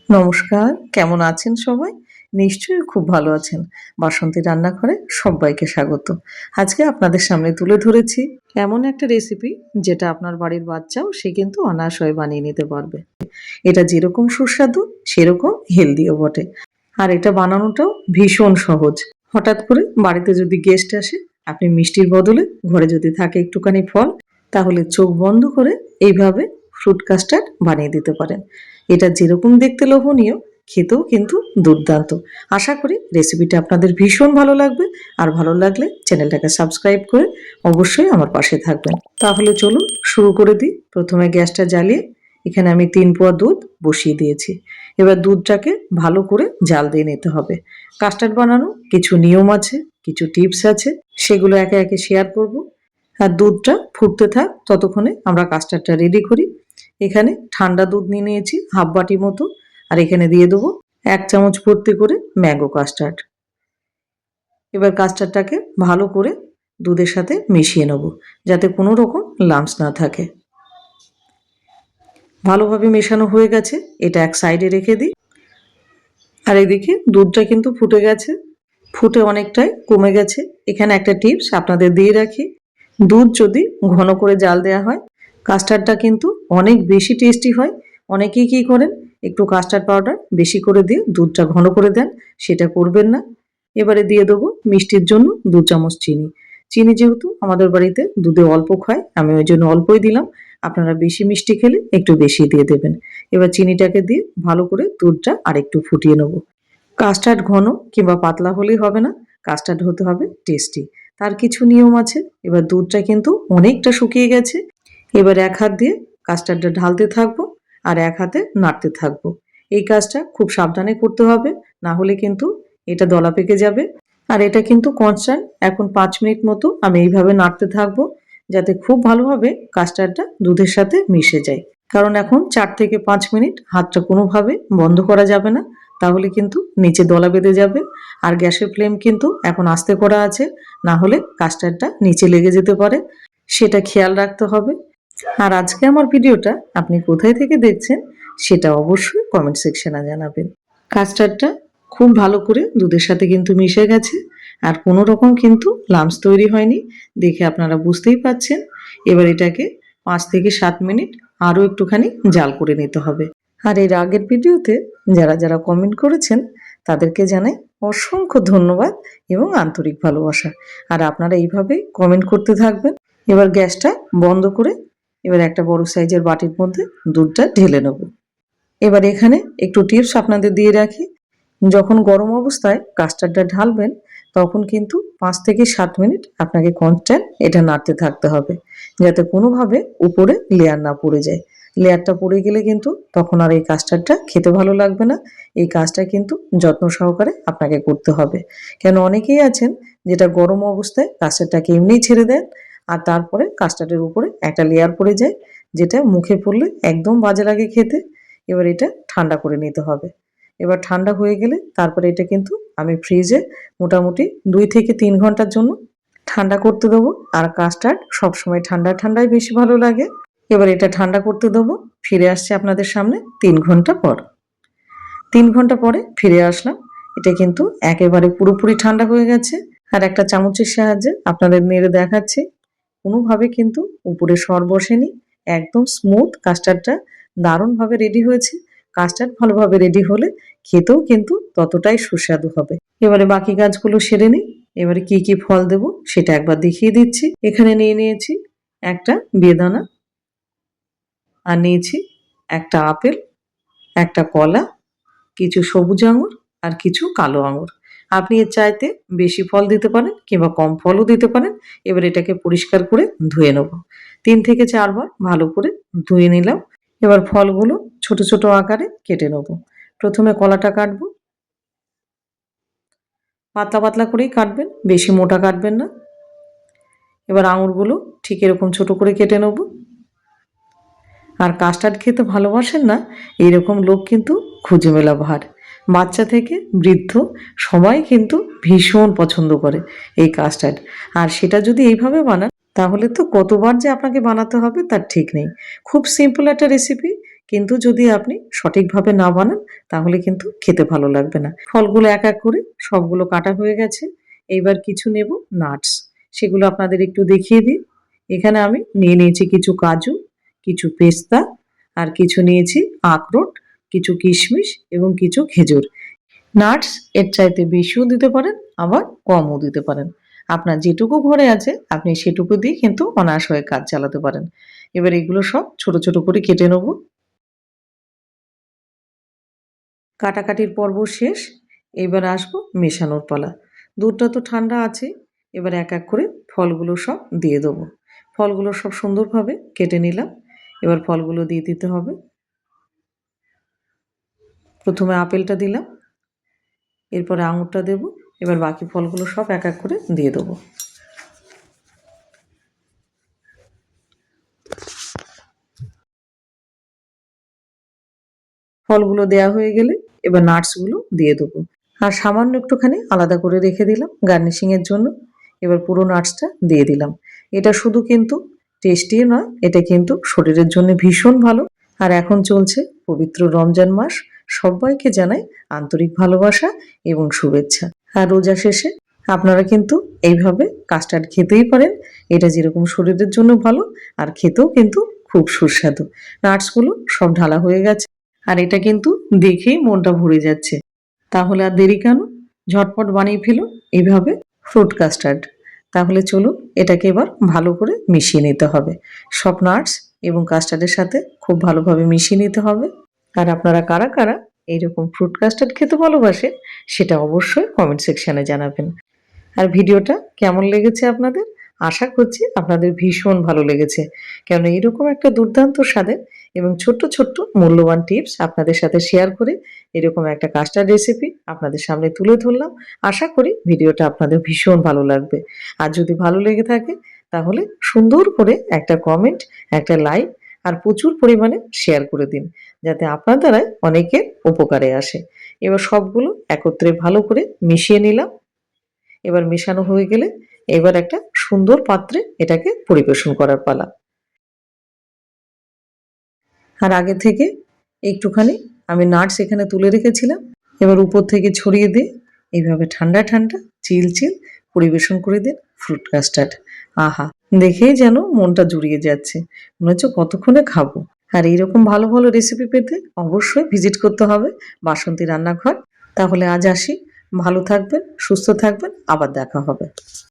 নমস্কার, কেমন আছেন সবাই? নিশ্চয়ই খুব ভালো আছেন। বাসন্তী রান্নাঘরে সব্বাইকে স্বাগত। আজকে আপনাদের সামনে তুলে ধরেছি এমন একটা রেসিপি যেটা আপনার বাড়ির বাচ্চাও সে কিন্তু অনায়াসে বানিয়ে নিতে পারবে। এটা যেরকম সুস্বাদু সেরকম হেলদিও বটে। আর এটা বানানোটাও ভীষণ সহজ। হঠাৎ করে বাড়িতে যদি গেস্ট আসে, আপনি মিষ্টির বদলে ঘরে যদি থাকে একটুখানি ফল, তাহলে চোখ বন্ধ করে এইভাবে ফ্রুট কাস্টার্ড বানিয়ে দিতে পারেন। এটা যেরকম দেখতে লোভনীয়, খেতেও কিন্তু দুর্দান্ত। আশা করি রেসিপিটা আপনাদের ভীষণ ভালো লাগবে। আর ভালো লাগলে চ্যানেলটাকে সাবস্ক্রাইব করে অবশ্যই আমার পাশে থাকবেন। তাহলে চলুন শুরু করে দিই। প্রথমে গ্যাসটা জ্বালিয়ে এখানে আমি 3 পোয়া দুধ বসিয়ে দিয়েছি। এবার দুধটাকে ভালো করে জাল দিয়ে নিতে হবে। কাস্টার্ড বানানো কিছু নিয়ম আছে, কিছু টিপস আছে, সেগুলো একে একে শেয়ার করব। আর দুধটা ফুটতে থাক, ততক্ষণে আমরা কাস্টার্ডটা রেডি করি। এখানে ঠান্ডা দুধ নিয়ে নিয়েছি হাফ বাটি মতো, আর এখানে দিয়ে দেবো 1 চামচ ভর্তি করে ম্যাঙ্গো কাস্টার্ড। এবার কাস্টার্ডটাকে ভালো করে দুধের সাথে মিশিয়ে নেব, যাতে কোনো রকম লাম্পস না থাকে। ভালোভাবে মেশানো হয়ে গেছে, এটা এক সাইডে রেখে দিই। আর এদিকে দুধটা কিন্তু ফুটে গেছে, ফুটে অনেকটাই কমে গেছে। এখানে একটা টিপস আপনাদের দিয়ে রাখি, দুধ যদি ঘন করে জাল দেওয়া হয়, কাস্টার্ডটা কিন্তু অনেক বেশি টেস্টি হয়। অনেকেই কী করেন, একটু কাস্টার্ড পাউডার বেশি করে দিয়ে দুধটা ঘন করে দেন, সেটা করবেন না। এবারে দিয়ে দেবো মিষ্টির জন্য 2 চামচ চিনি। চিনি যেহেতু আমাদের বাড়িতে দুধে অল্প খায়, আমি ওই জন্য অল্পই দিলাম। আপনারা বেশি মিষ্টি খেলে একটু বেশি দিয়ে দেবেন। এবার চিনিটাকে দিয়ে ভালো করে দুধটা আরেকটু ফুটিয়ে নেব। কাস্টার্ড ঘন কিংবা পাতলা হলেই হবে না, কাস্টার্ড হতে হবে টেস্টি। তার কিছু নিয়ম আছে। এবার দুধটা কিন্তু অনেকটা শুকিয়ে গেছে। এবার এক হাত দিয়ে কাস্টার্ডটা ঢালতে থাকবো, আর এক হাতে নাড়তে থাকবো। এই কাজটা খুব সাবধানে করতে হবে, না হলে কিন্তু এটা দলা পেকে যাবে। আর এটা কিন্তু কনস্ট্যান্ট এখন 5 মিনিট মতো আমি এইভাবে নাড়তে থাকবো, যাতে খুব ভালোভাবে কাস্টার্ডটা দুধের সাথে মিশে যায়। কারণ এখন 4 থেকে 5 মিনিট হাতটা কোনোভাবে বন্ধ করা যাবে না, তাহলে কিন্তু নিচে দলা বেঁধে যাবে। আর গ্যাসের ফ্লেম কিন্তু এখন আস্তে করা আছে, না হলে কাস্টার্ডটা নিচে লেগে যেতে পারে, সেটা খেয়াল রাখতে হবে। আর আজকে আমার ভিডিওটা আপনি কোথায় থেকে দেখছেন সেটা অবশ্যই কমেন্ট সেকশনে জানাবেন। কাস্টার্ডটা খুব ভালো করে দুধের সাথে কিন্তু মিশে গেছে, আর কোনো রকম কিন্তু লাম্পস তৈরি হয়নি, দেখে আপনারা বুঝতেই পাচ্ছেন। এবার এটাকে 5 থেকে 7 মিনিট আরও একটুখানি জাল করে নিতে হবে। আর এর আগের ভিডিওতে যারা যারা কমেন্ট করেছেন তাদেরকে জানাই অসংখ্য ধন্যবাদ এবং আন্তরিক ভালোবাসা। আর আপনারা এইভাবেই কমেন্ট করতে থাকবেন। এবার গ্যাসটা বন্ধ করে এবার একটা বড় সাইজের বাটির মধ্যে দুধটা ঢেলে নেব। এবার এখানে একটু টিপস আপনাদের দিয়ে রাখি, যখন গরম অবস্থায় কাস্টার্ডটা ঢালবেন, তখন কিন্তু 5 থেকে 7 মিনিট আপনাকে কনস্ট্যান্ট এটা নাড়তে থাকতে হবে, যাতে কোনোভাবে উপরে লেয়ার না পড়ে যায়। লেয়ারটা পড়ে গেলে কিন্তু তখন আর এই কাস্টার্ডটা খেতে ভালো লাগবে না। এই কাজটা কিন্তু যত্ন সহকারে আপনাকে করতে হবে। কেন অনেকেই আছেন যেটা গরম অবস্থায় কাস্টার্ডটাকে এমনিই ছেড়ে দেন, আর তারপরে কাস্টার্ডের উপরে একটা লেয়ার পড়ে যায়, যেটা মুখে পড়লে একদম বাজে লাগে খেতে। এবার এটা ঠান্ডা করে নিতে হবে। এবার ঠান্ডা হয়ে গেলে তারপরে এটা কিন্তু আমি ফ্রিজে মোটামুটি 2 থেকে 3 ঘন্টার জন্য ঠান্ডা করতে দেবো। আর কাস্টার্ড সবসময় ঠান্ডা ঠান্ডাই বেশি ভালো লাগে। এবার এটা ঠান্ডা করতে দেবো। ফিরে আসছে আপনাদের সামনে 3 ঘন্টা পর। 3 ঘন্টা পরে ফিরে আসলাম। এটা কিন্তু একেবারে পুরোপুরি ঠান্ডা হয়ে গেছে। আর একটা চামচের সাহায্যে আপনাদের নেড়ে দেখাচ্ছি, কোনোভাবে কিন্তু উপরে সর বসেনি, একদম স্মুথ কাস্টার্ডটা দারুণভাবে রেডি হয়েছে। কাস্টার্ড ভালোভাবে রেডি হলে খেতেও কিন্তু ততটাই সুস্বাদু হবে। এবারে বাকি কাজগুলো সেরে নিই। এবারে কি কি ফল দেব সেটা একবার দেখিয়ে দিচ্ছি। এখানে নিয়ে নিয়েছি একটা বেদানা, আর নিয়েছি একটা আপেল, একটা কলা, কিছু সবুজ আঙুর, আর কিছু কালো আঙুর। আপনি এর চাইতে বেশি ফল দিতে পারেন কিংবা কম ফলও দিতে পারেন। এবার এটাকে পরিষ্কার করে ধুয়ে নেব। 3 থেকে 4 বার ভালো করে ধুয়ে নিলাম। এবার ফলগুলো ছোট ছোট আকারে কেটে নেব। প্রথমে কলাটা কাটবো, পাতলা পাতলা করেই কাটবেন, বেশি মোটা কাটবেন না। এবার আঙুরগুলো ঠিক এরকম ছোট করে কেটে নেব। আর কাস্টার্ড খেতে ভালোবাসেন না এইরকম লোক কিন্তু খুঁজে মেলা ভার। বাচ্চা থেকে বৃদ্ধ সবাই কিন্তু ভীষণ পছন্দ করে এই কাস্টার্ড। আর সেটা যদি এইভাবে বানান, তাহলে তো কতবার যে আপনাকে বানাতে হবে তার ঠিক নেই। খুব সিম্পল একটা রেসিপি, কিন্তু যদি আপনি সঠিকভাবে না বানান তাহলে কিন্তু খেতে ভালো লাগবে না। ফলগুলো এক এক করে সবগুলো কাটা হয়ে গেছে। এইবার কিছু নেব নাটস, সেগুলো আপনাদের একটু দেখিয়ে দিই। এখানে আমি নিয়ে নিয়েছি কিছু কাজু, কিছু পেস্তা, আর কিছু নিয়েছি আখরোট, কিছু কিশমিশ এবং কিছু খেজুর। নাটস এর চাইতে বেশিও দিতে পারেন, আবার কমও দিতে পারেন। আপনার যেটুকু ঘরে আছে আপনি সেটুকু দিয়ে কিন্তু অনায়াস হয়ে কাজ চালাতে পারেন। এবার এগুলো সব ছোট ছোট করে কেটে নেব। কাটাকাটির পর্ব শেষ। এবার আসবো মেশানোর পালা। দুধটা তো ঠান্ডা আছে। এবার এক এক করে ফলগুলো সব দিয়ে দেবো। ফলগুলো সব সুন্দরভাবে কেটে নিলাম। এবার ফলগুলো দিয়ে দিতে হবে। প্রথমে আপেলটা দিলাম, এরপরে আঙুরটা দেব। এবার বাকি ফলগুলো সব এক এক করে দিয়ে দেবো। ফলগুলো দেয়া হয়ে গেলে এবার নাটসগুলো দিয়ে দেবো। আর সামান্য একটুখানি আলাদা করে রেখে দিলাম গার্নিশিং এর জন্য। এবার পুরো নাটসটা দিয়ে দিলাম। এটা শুধু কিন্তু টেস্টি নয়, এটা কিন্তু শরীরের জন্য ভীষণ ভালো। আর এখন চলছে পবিত্র রমজান মাস। সবাইকে জানাই আন্তরিক ভালোবাসা এবং শুভেচ্ছা। আর রোজা শেষে আপনারা কিন্তু এইভাবে কাস্টার্ড খেতেই পারেন। এটা যেরকম শরীরের জন্য ভালো, আর খেতেও কিন্তু খুব সুস্বাদু। নাটসগুলো সব ঢালা হয়ে গেছে, আর এটা কিন্তু দেখেই মনটা ভরে যাচ্ছে। তাহলে আর দেরি কেন, ঝটপট বানিয়ে ফেলুন এইভাবে ফ্রুট কাস্টার্ড। তাহলে চলুন এটাকে এবার ভালো করে মিশিয়ে নিতে হবে। সব নাটস এবং কাস্টার্ডের সাথে খুব ভালোভাবে মিশিয়ে নিতে হবে। আর আপনারা কারা কারা এইরকম ফ্রুট কাস্টার্ড খেতে ভালোবাসেন সেটা অবশ্যই কমেন্ট সেকশনে জানাবেন। আর ভিডিওটা কেমন লেগেছে আপনাদের? আশা করছি আপনাদের ভীষণ ভালো লেগেছে। কেননা এরকম একটা দুর্দান্ত স্বাদের এবং ছোট্ট ছোট্ট মূল্যবান টিপস আপনাদের সাথে শেয়ার করে এরকম একটা কাস্টার্ড রেসিপি আপনাদের সামনে তুলে ধরলাম। আশা করি ভিডিওটা আপনাদের ভীষণ ভালো লাগবে। আর যদি ভালো লেগে থাকে তাহলে সুন্দর করে একটা কমেন্ট, একটা লাইক আর প্রচুর পরিমাণে শেয়ার করে দিন, যাতে আপনার দ্বারাই অনেকের উপকারে আসে। এবার সবগুলো একত্রে ভালো করে মিশিয়ে নিলাম। এবার মেশানো হয়ে গেলে এবার একটা সুন্দর পাত্রে এটাকে পরিবেশন করার পালা। আর আগে থেকে একটুখানি আমি নাটস এখানে তুলে রেখেছিলাম। এবার উপর থেকে ছড়িয়ে দিয়ে এইভাবে ঠান্ডা ঠান্ডা চিল পরিবেশন করে দিন ফ্রুট কাস্টার্ড। আহা! দেখেই যেন মনটা জুড়িয়ে যাচ্ছে। মনে হচ্ছে কতক্ষণে খাবো। আর এইরকম ভালো ভালো রেসিপি পেতে অবশ্যই ভিজিট করতে হবে বাসন্তী রান্নাঘর। তাহলে আজ আসি। ভালো থাকবেন, সুস্থ থাকবেন, আবার দেখা হবে।